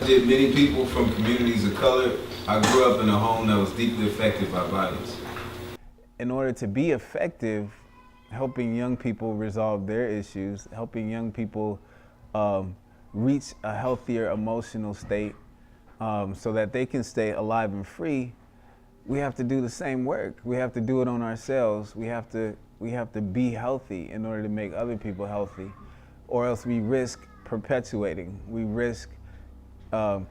did many people from communities of color, I grew up in a home that was deeply affected by violence. In order to be effective, helping young people resolve their issues, helping young people reach a healthier emotional state so that they can stay alive and free, we have to do the same work. We have to do it on ourselves. We have to be healthy in order to make other people healthy, or else we risk perpetuating. We risk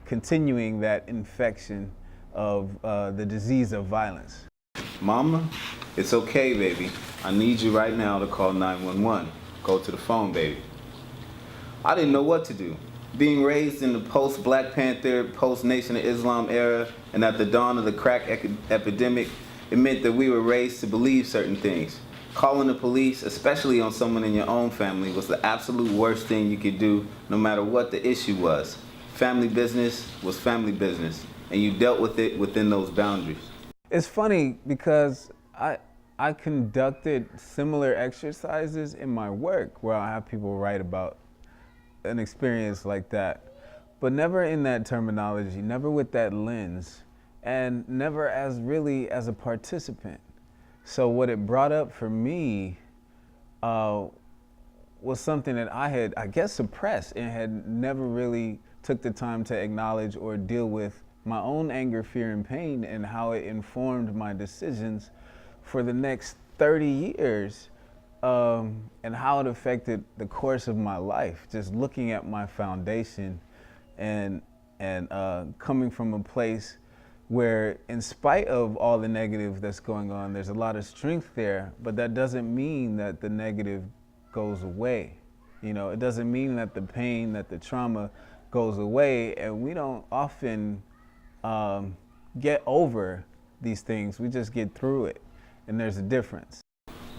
continuing that infection of the disease of violence. Mama, it's okay, baby. I need you right now to call 911. Go to the phone, baby. I didn't know what to do. Being raised in the post-Black Panther, post-Nation of Islam era, and at the dawn of the crack epidemic, it meant that we were raised to believe certain things. Calling the police, especially on someone in your own family, was the absolute worst thing you could do, no matter what the issue was. Family business was family business, and you dealt with it within those boundaries. It's funny because I conducted similar exercises in my work where I have people write about an experience like that, but never in that terminology, never with that lens, and never as really as a participant. So what it brought up for me was something that I had, I guess, suppressed and had never really took the time to acknowledge or deal with my own anger, fear, and pain, and how it informed my decisions for the next 30 years, and how it affected the course of my life. Just looking at my foundation and coming from a place where, in spite of all the negative that's going on, there's a lot of strength there, but that doesn't mean that the negative goes away. You know, it doesn't mean that the pain, that the trauma goes away, and we don't often get over these things. We just get through it, and there's a difference.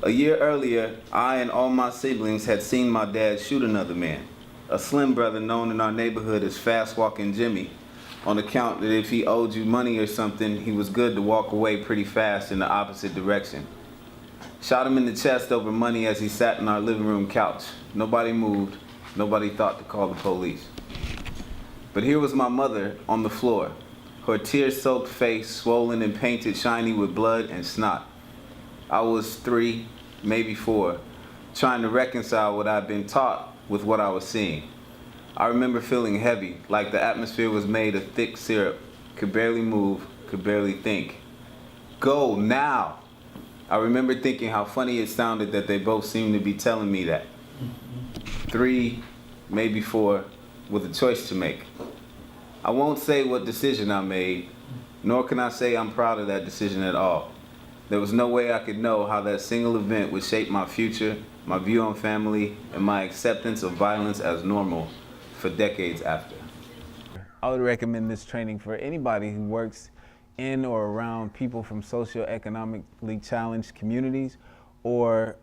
A year earlier, I and all my siblings had seen my dad shoot another man, a slim brother known in our neighborhood as Fast Walking Jimmy, on account that if he owed you money or something, he was good to walk away pretty fast in the opposite direction. Shot him in the chest over money as he sat in our living room couch. Nobody moved, nobody thought to call the police. But here was my mother on the floor, her tear-soaked face swollen and painted shiny with blood and snot. I was 3, maybe 4, trying to reconcile what I'd been taught with what I was seeing. I remember feeling heavy, like the atmosphere was made of thick syrup, could barely move, could barely think. Go now! I remember thinking how funny it sounded that they both seemed to be telling me that. 3, maybe 4, with a choice to make. I won't say what decision I made, nor can I say I'm proud of that decision at all. There was no way I could know how that single event would shape my future, my view on family, and my acceptance of violence as normal for decades after. I would recommend this training for anybody who works in or around people from socioeconomically challenged communities, or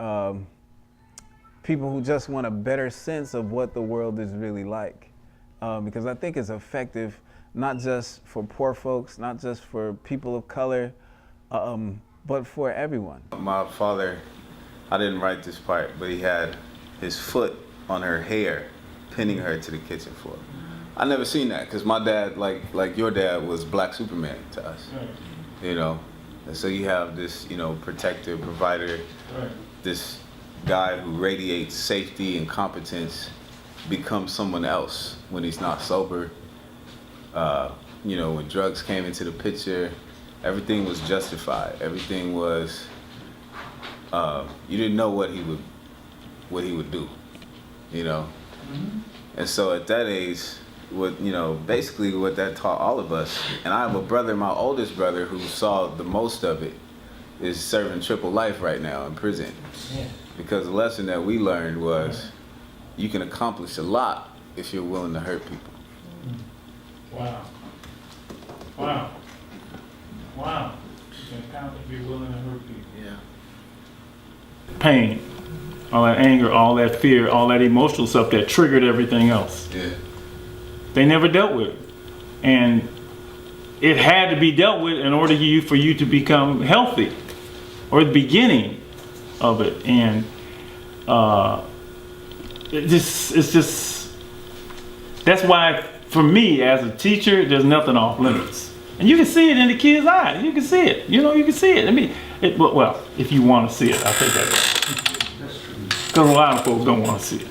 people who just want a better sense of what the world is really like. Because I think it's effective not just for poor folks, not just for people of color, but for everyone. My father, I didn't write this part, but he had his foot on her hair, pinning her to the kitchen floor. I never seen that, because my dad, like your dad, was Black Superman to us, you know? And so you have this, you know, protector, provider, this guy who radiates safety and competence, becomes someone else when he's not sober. You know, when drugs came into the picture, everything was justified. Everything was, you didn't know what he would do, you know? And so at that age, basically what that taught all of us, and I have a brother, my oldest brother, who saw the most of it, is serving triple life right now in prison. Because the lesson that we learned was, you can accomplish a lot if you're willing to hurt people. Wow. Wow. Wow. You can accomplish if you're willing to hurt people. Yeah. Pain, all that anger, all that fear, all that emotional stuff that triggered everything else. Yeah. They never dealt with it. And it had to be dealt with in order for you to become healthy, or the beginning of it. And it's just, that's why for me as a teacher, there's nothing off limits. And you can see it in the kids' eyes. You can see it. You know, you can see it. I mean, well, if you want to see it, I'll take that back. Because a lot of folks don't want to see it.